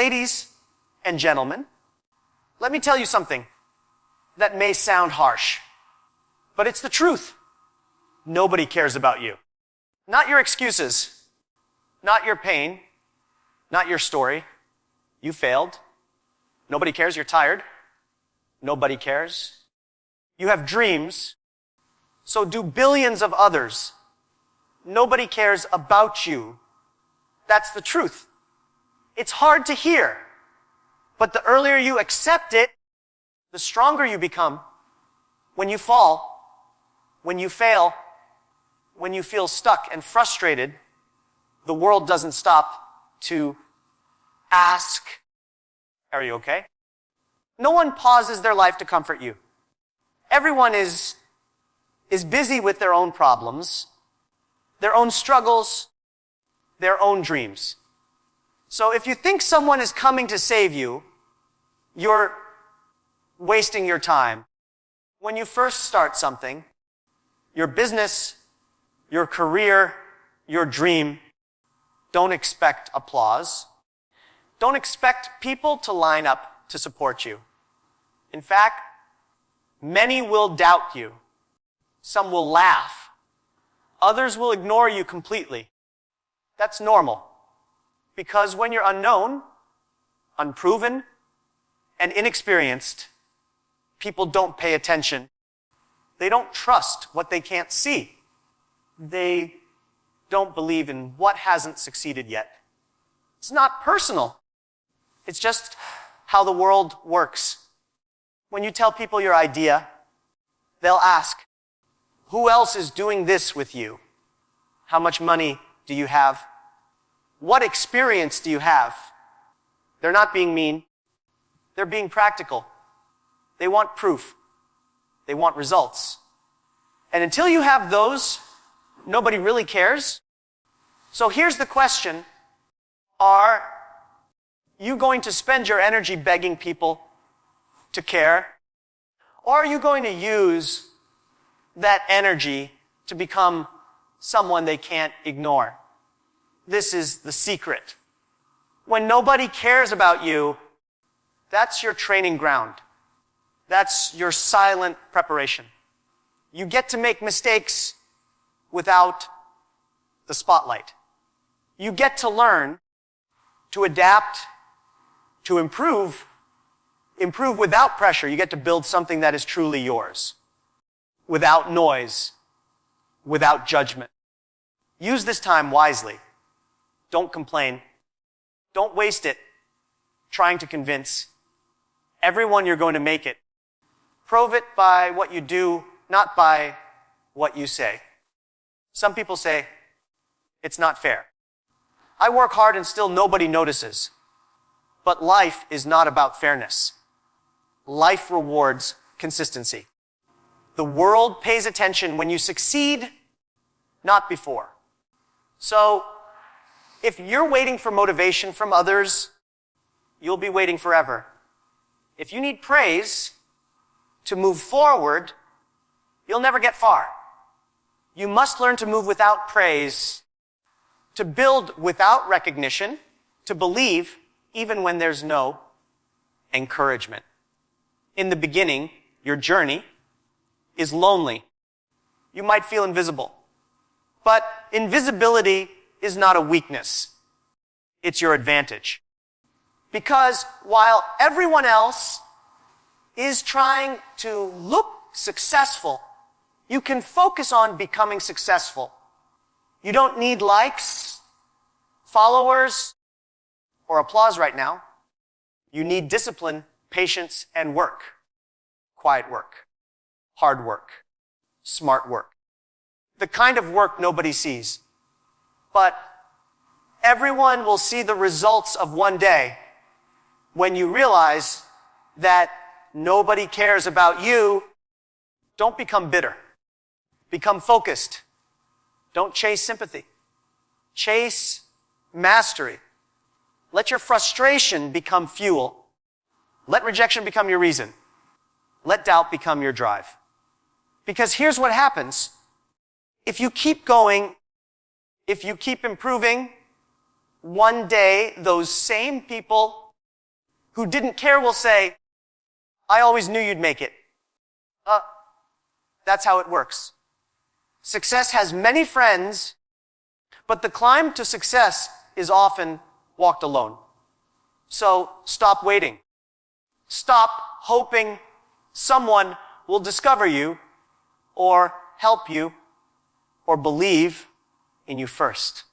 Ladies and gentlemen, let me tell you something that may sound harsh, but it's the truth. Nobody cares about you. Not your excuses, not your pain, not your story. You failed. Nobody cares. You're tired. Nobody cares. You have dreams. So do billions of others. Nobody cares about you. That's the truth. It's hard to hear, but the earlier you accept it, the stronger you become. When you fall, when you fail, when you feel stuck and frustrated, the world doesn't stop to ask, are you okay? No one pauses their life to comfort you. Everyone is busy with their own problems, their own struggles, their own dreams. So if you think someone is coming to save you, you're wasting your time. When you first start something, your business, your career, your dream, don't expect applause. Don't expect people to line up to support you. In fact, many will doubt you. Some will laugh. Others will ignore you completely. That's normal. Because when you're unknown, unproven, and inexperienced, people don't pay attention. They don't trust what they can't see. They don't believe in what hasn't succeeded yet. It's not personal. It's just how the world works. When you tell people your idea, they'll ask, who else is doing this with you? How much money do you have? What experience do you have? They're not being mean. They're being practical. They want proof. They want results. And until you have those, nobody really cares. So here's the question. Are you going to spend your energy begging people to care? Or are you going to use that energy to become someone they can't ignore? This is the secret. When nobody cares about you, that's your training ground. That's your silent preparation. You get to make mistakes without the spotlight. You get to learn to adapt, to improve without pressure. You get to build something that is truly yours, without noise, without judgment. Use this time wisely. Don't complain. Don't waste it trying to convince everyone you're going to make it. Prove it by what you do, not by what you say. Some people say, it's not fair. I work hard and still nobody notices. But life is not about fairness. Life rewards consistency. The world pays attention when you succeed, not before. So, if you're waiting for motivation from others, you'll be waiting forever. If you need praise to move forward, you'll never get far. You must learn to move without praise, to build without recognition, to believe even when there's no encouragement. In the beginning, your journey is lonely. You might feel invisible. But invisibility is not a weakness. It's your advantage. Because while everyone else is trying to look successful, you can focus on becoming successful. You don't need likes, followers, or applause right now. You need discipline, patience, and work. Quiet work, hard work, smart work. The kind of work nobody sees. But everyone will see the results of one day when you realize that nobody cares about you. Don't become bitter. Become focused. Don't chase sympathy. Chase mastery. Let your frustration become fuel. Let rejection become your reason. Let doubt become your drive. Because here's what happens. If you keep going, if you keep improving, one day those same people who didn't care will say, I always knew you'd make it. That's how it works. Success has many friends, but the climb to success is often walked alone. So stop waiting. Stop hoping someone will discover you or help you or believe in you first.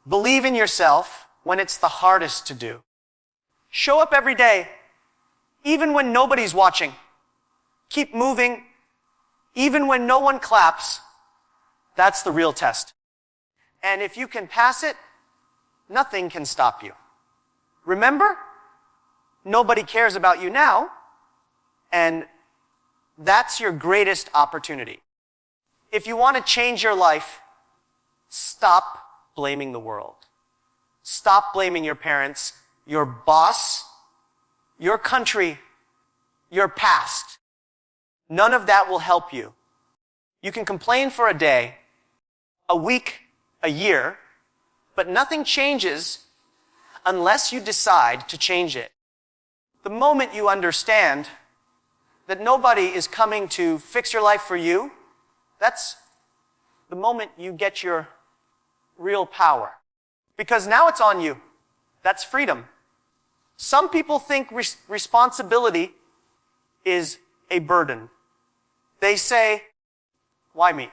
Believe in yourself when it's the hardest to do. Show up every day, even when nobody's watching. Keep moving, even when no one claps. That's the real test. And if you can pass it, nothing can stop you. Remember, nobody cares about you now, and that's your greatest opportunity. If you want to change your life, stop blaming the world. Stop blaming your parents, your boss, your country, your past. None of that will help you. You can complain for a day, a week, a year, but nothing changes unless you decide to change it. The moment you understand that nobody is coming to fix your life for you, that's the moment you get your real power. Because now it's on you. That's freedom. Some people think responsibility is a burden. They say, why me?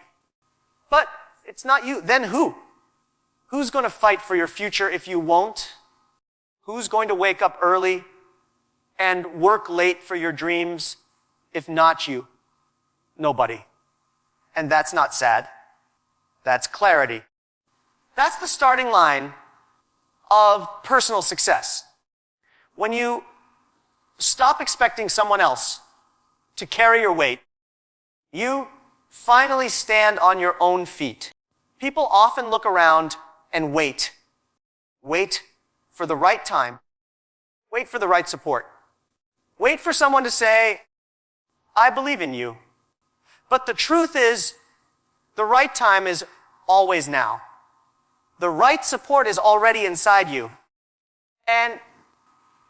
But it's not you. Then who? Who's going to fight for your future if you won't? Who's going to wake up early and work late for your dreams if not you? Nobody. And that's not sad. That's clarity. That's the starting line of personal success. When you stop expecting someone else to carry your weight, you finally stand on your own feet. People often look around and wait. Wait for the right time. Wait for the right support. Wait for someone to say, I believe in you. But the truth is, the right time is always now. The right support is already inside you. And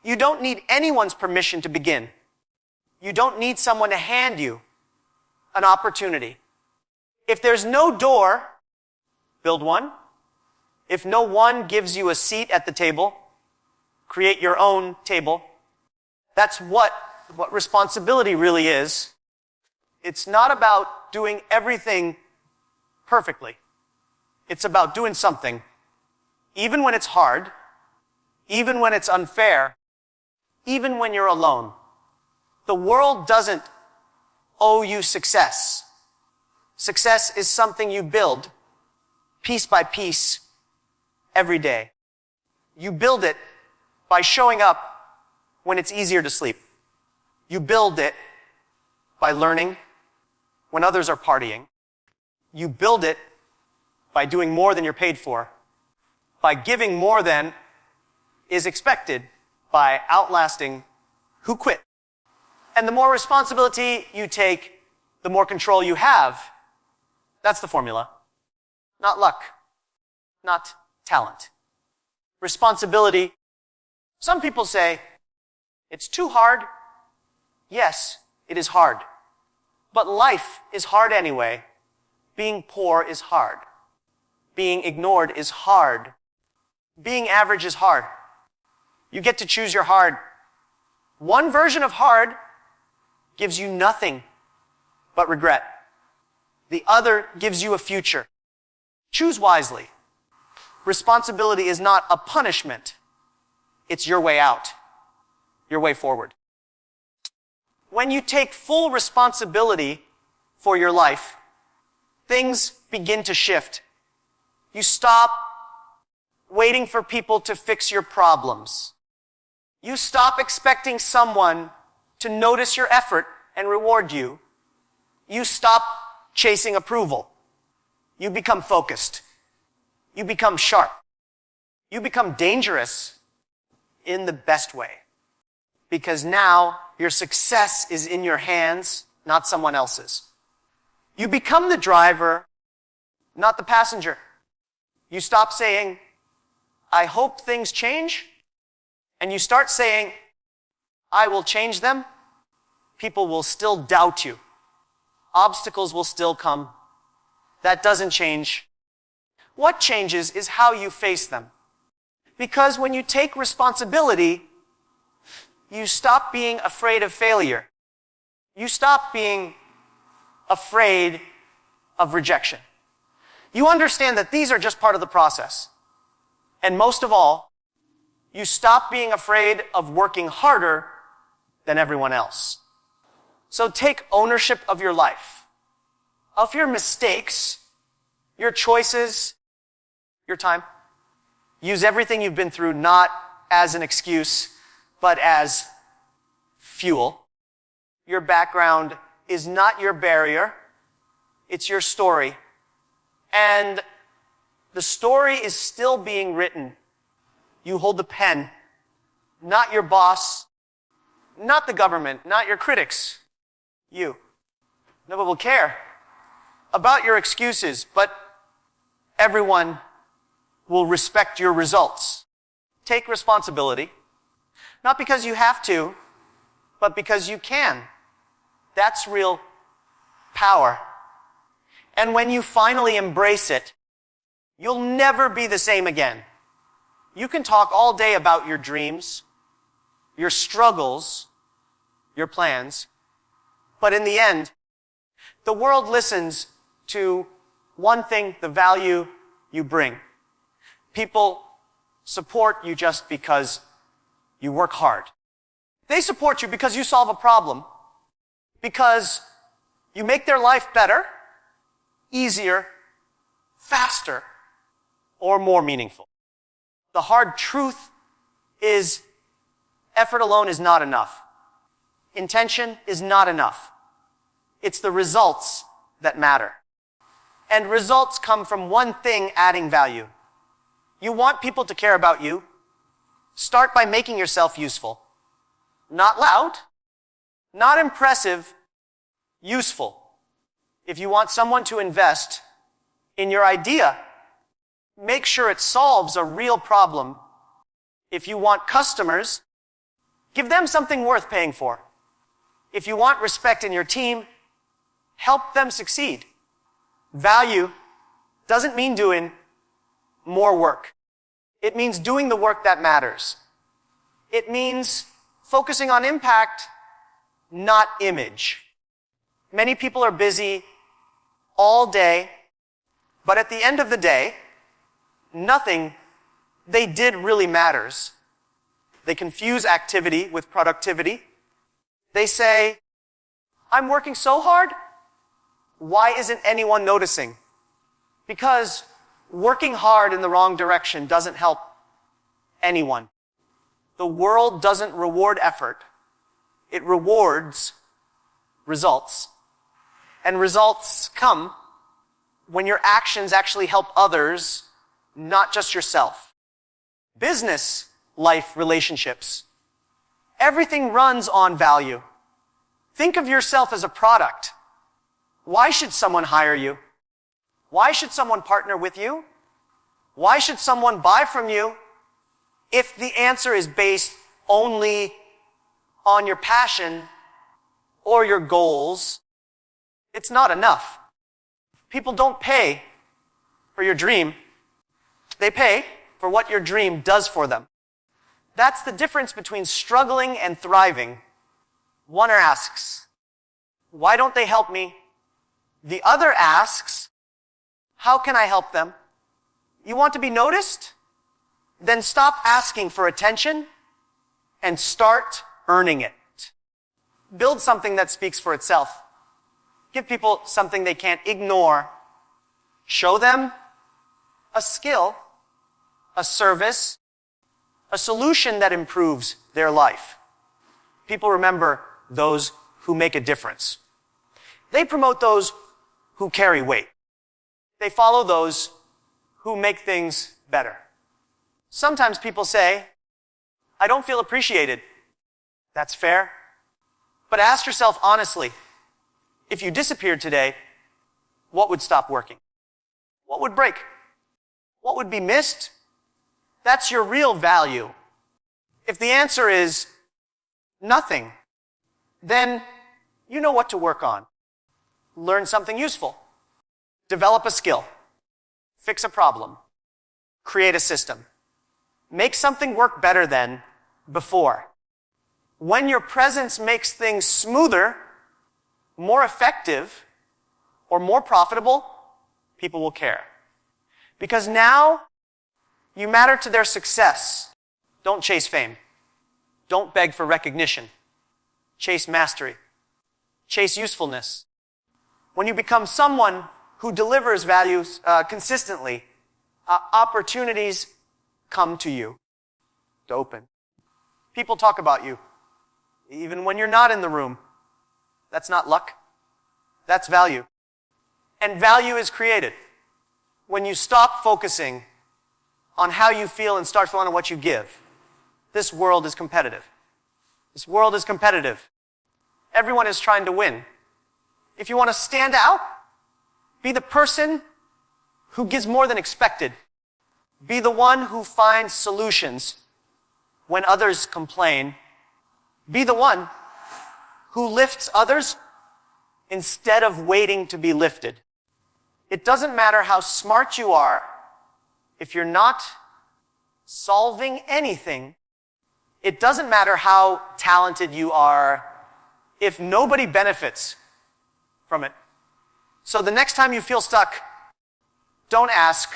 you don't need anyone's permission to begin. You don't need someone to hand you an opportunity. If there's no door, build one. If no one gives you a seat at the table, create your own table. That's what responsibility really is. It's not about doing everything perfectly. It's about doing something, even when it's hard, even when it's unfair, even when you're alone. The world doesn't owe you success. Success is something you build piece by piece every day. You build it by showing up when it's easier to sleep. You build it by learning when others are partying. You build it by doing more than you're paid for, by giving more than is expected, by outlasting who quit. And the more responsibility you take, the more control you have. That's the formula. Not luck, not talent. Responsibility. Some people say, it's too hard. Yes, it is hard. But life is hard anyway. Being poor is hard. Being ignored is hard. Being average is hard. You get to choose your hard. One version of hard gives you nothing but regret. The other gives you a future. Choose wisely. Responsibility is not a punishment. It's your way out, your way forward. When you take full responsibility for your life, things begin to shift. You stop waiting for people to fix your problems. You stop expecting someone to notice your effort and reward you. You stop chasing approval. You become focused. You become sharp. You become dangerous in the best way. Because now your success is in your hands, not someone else's. You become the driver, not the passenger. You stop saying, I hope things change, and you start saying, I will change them, people will still doubt you. Obstacles will still come. That doesn't change. What changes is how you face them. Because when you take responsibility, you stop being afraid of failure. You stop being afraid of rejection. You understand that these are just part of the process. And most of all, you stop being afraid of working harder than everyone else. So take ownership of your life, of your mistakes, your choices, your time. Use everything you've been through not as an excuse, but as fuel. Your background is not your barrier, it's your story. And the story is still being written. You hold the pen, not your boss, not the government, not your critics. You. No one will care about your excuses, but everyone will respect your results. Take responsibility, not because you have to, but because you can. That's real power. And when you finally embrace it, you'll never be the same again. You can talk all day about your dreams, your struggles, your plans, but in the end, the world listens to one thing, the value you bring. People support you just because you work hard. They support you because you solve a problem, because you make their life better, easier, faster, or more meaningful. The hard truth is effort alone is not enough. Intention is not enough. It's the results that matter. And results come from one thing adding value. You want people to care about you. Start by making yourself useful. Not loud, not impressive, useful. If you want someone to invest in your idea, make sure it solves a real problem. If you want customers, give them something worth paying for. If you want respect in your team, help them succeed. Value doesn't mean doing more work. It means doing the work that matters. It means focusing on impact, not image. Many people are busy all day, but at the end of the day, nothing they did really matters. They confuse activity with productivity. They say, I'm working so hard, why isn't anyone noticing? Because working hard in the wrong direction doesn't help anyone. The world doesn't reward effort. It rewards results. And results come when your actions actually help others, not just yourself. Business, life, relationships. Everything runs on value. Think of yourself as a product. Why should someone hire you? Why should someone partner with you? Why should someone buy from you if the answer is based only on your passion or your goals? It's not enough. People don't pay for your dream. They pay for what your dream does for them. That's the difference between struggling and thriving. One asks, why don't they help me? The other asks, how can I help them? You want to be noticed? Then stop asking for attention and start earning it. Build something that speaks for itself. Give people something they can't ignore. Show them a skill, a service, a solution that improves their life. People remember those who make a difference. They promote those who carry weight. They follow those who make things better. Sometimes people say, I don't feel appreciated. That's fair. But ask yourself honestly, if you disappeared today, what would stop working? What would break? What would be missed? That's your real value. If the answer is Nothing. Then you know what to work on. Learn something useful. Develop a skill. Fix a problem. Create a system. Make something work better than before. When your presence makes things smoother, more effective, or more profitable, people will care. Because now you matter to their success. Don't chase fame. Don't beg for recognition. Chase mastery. Chase usefulness. When you become someone who delivers values consistently, opportunities come to you to open. People talk about you, even when you're not in the room. That's not luck. That's value. And value is created when you stop focusing on how you feel and start focusing on what you give. This world is competitive. This world is competitive. Everyone is trying to win. If you want to stand out, be the person who gives more than expected. Be the one who finds solutions when others complain. Be the one who lifts others instead of waiting to be lifted. It doesn't matter how smart you are. If you're not solving anything, it doesn't matter how talented you are if nobody benefits from it. So the next time you feel stuck, don't ask,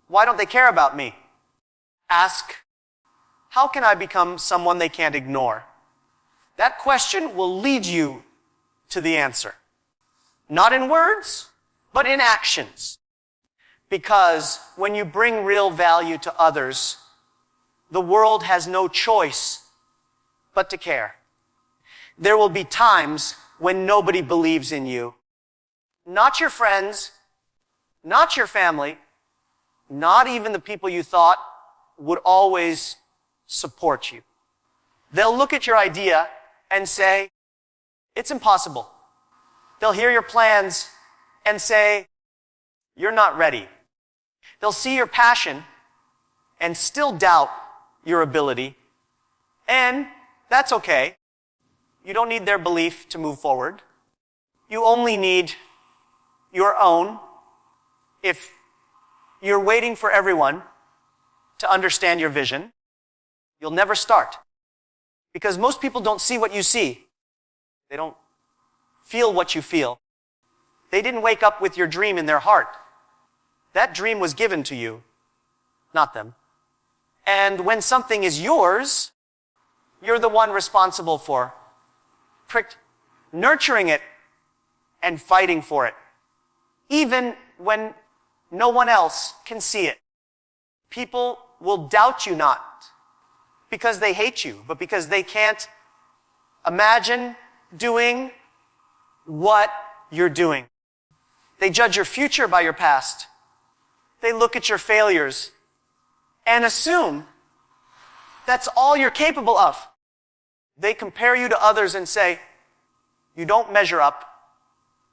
why don't they care about me? Ask, how can I become someone they can't ignore? That question will lead you to the answer. Not in words, but in actions. Because when you bring real value to others, the world has no choice but to care. There will be times when nobody believes in you. Not your friends, not your family, not even the people you thought would always support you. They'll look at your idea and say, it's impossible. They'll hear your plans and say, you're not ready. They'll see your passion and still doubt your ability. And that's okay. You don't need their belief to move forward. You only need your own. If you're waiting for everyone to understand your vision, you'll never start. Because most people don't see what you see. They don't feel what you feel. They didn't wake up with your dream in their heart. That dream was given to you, not them. And when something is yours, you're the one responsible for nurturing it and fighting for it, even when no one else can see it. People will doubt you not because they hate you, but because they can't imagine doing what you're doing. They judge your future by your past. They look at your failures and assume that's all you're capable of. They compare you to others and say, you don't measure up,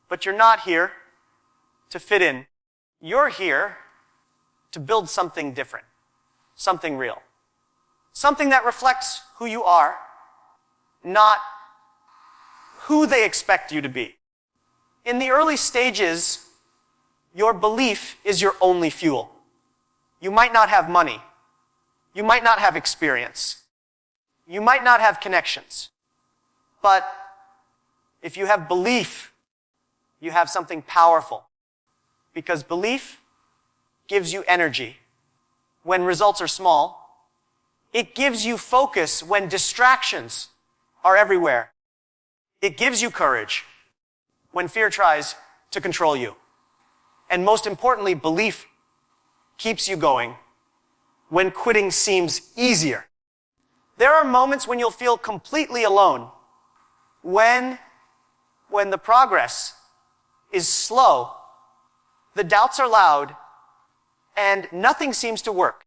but you're not here to fit in. You're here to build something different, something real, something that reflects who you are, not who they expect you to be. In the early stages, your belief is your only fuel. You might not have money. You might not have experience. You might not have connections. But if you have belief, you have something powerful. Because belief gives you energy when results are small. It gives you focus when distractions are everywhere. It gives you courage when fear tries to control you. And most importantly, belief keeps you going when quitting seems easier. There are moments when you'll feel completely alone, when the progress is slow, the doubts are loud, and nothing seems to work.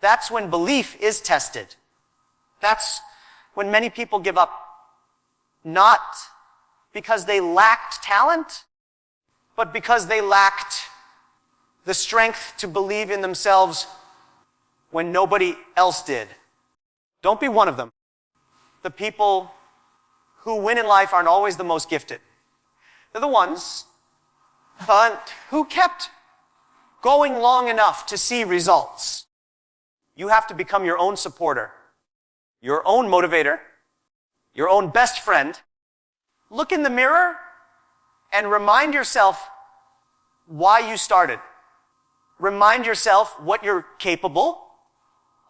That's when belief is tested. That's when many people give up, not because they lacked talent, but because they lacked the strength to believe in themselves when nobody else did. Don't be one of them. the people who win in life aren't always the most gifted. They're the ones who kept going long enough to see results. You have to become your own supporter, your own motivator, your own best friend. Look in the mirror and remind yourself why you started. Remind yourself what you're capable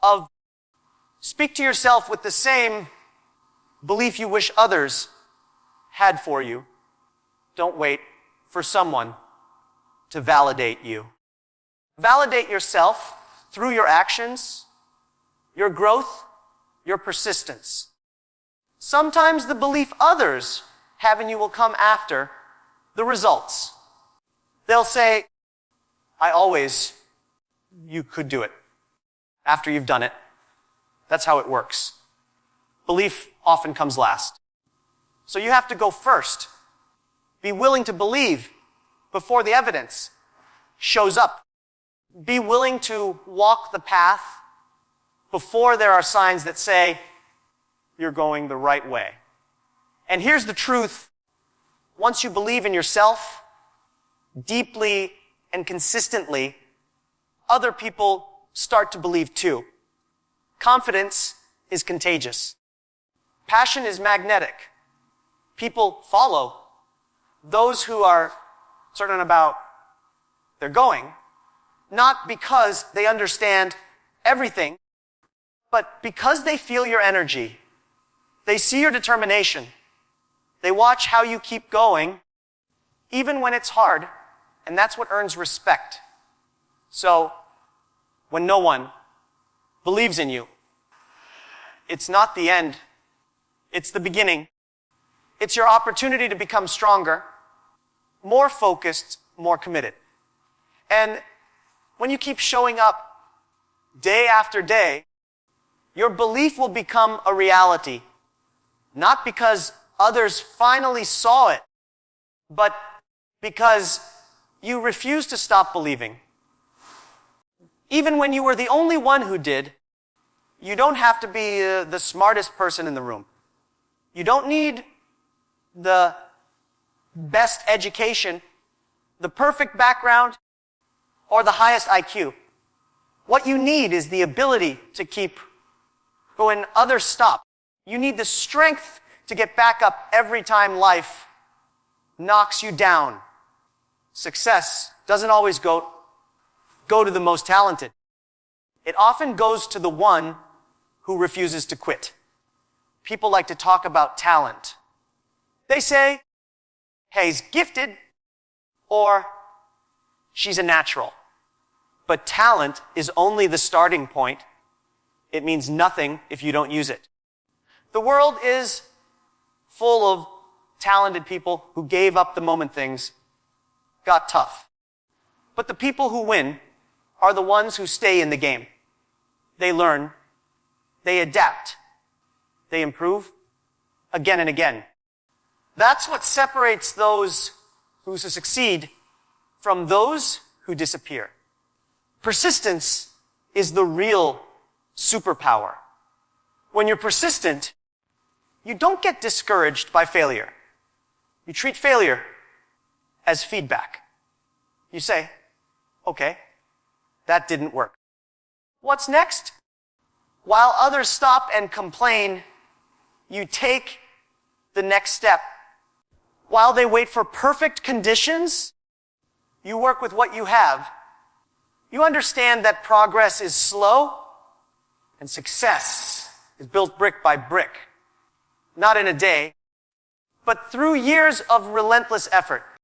of. Speak to yourself with the same belief you wish others had for you. Don't wait for someone to validate you. Validate yourself through your actions, your growth, your persistence. Sometimes the belief others have in you will come after the results. They'll say, you could do it. After you've done it. That's how it works. Belief often comes last. So you have to go first. Be willing to believe before the evidence shows up. Be willing to walk the path before there are signs that say you're going the right way. And here's the truth. Once you believe in yourself deeply and consistently, other people start to believe too. Confidence is contagious. Passion is magnetic. People follow those who are certain about their going, not because they understand everything, but because they feel your energy. They see your determination. They watch how you keep going, even when it's hard, and that's what earns respect. So, when no one believes in you, it's not the end. It's the beginning. It's your opportunity to become stronger, more focused, more committed. And when you keep showing up day after day, your belief will become a reality. Not because others finally saw it, but because you refuse to stop believing. Even when you were the only one who did, you don't have to be the smartest person in the room. You don't need the best education, the perfect background, or the highest IQ. What you need is the ability to keep when others stop. You need the strength to get back up every time life knocks you down. Success doesn't always go to the most talented. It often goes to the one who refuses to quit. People like to talk about talent. They say, hey, he's gifted, or she's a natural. But talent is only the starting point. It means nothing if you don't use it. The world is full of talented people who gave up the moment things got tough. But the people who win are the ones who stay in the game. They learn, they adapt, they improve again and again. That's what separates those who succeed from those who disappear. Persistence is the real superpower. When you're persistent, you don't get discouraged by failure. You treat failure as feedback. You say, okay, that didn't work. What's next? While others stop and complain, you take the next step. While they wait for perfect conditions, you work with what you have. You understand that progress is slow and success is built brick by brick. Not in a day, but through years of relentless effort.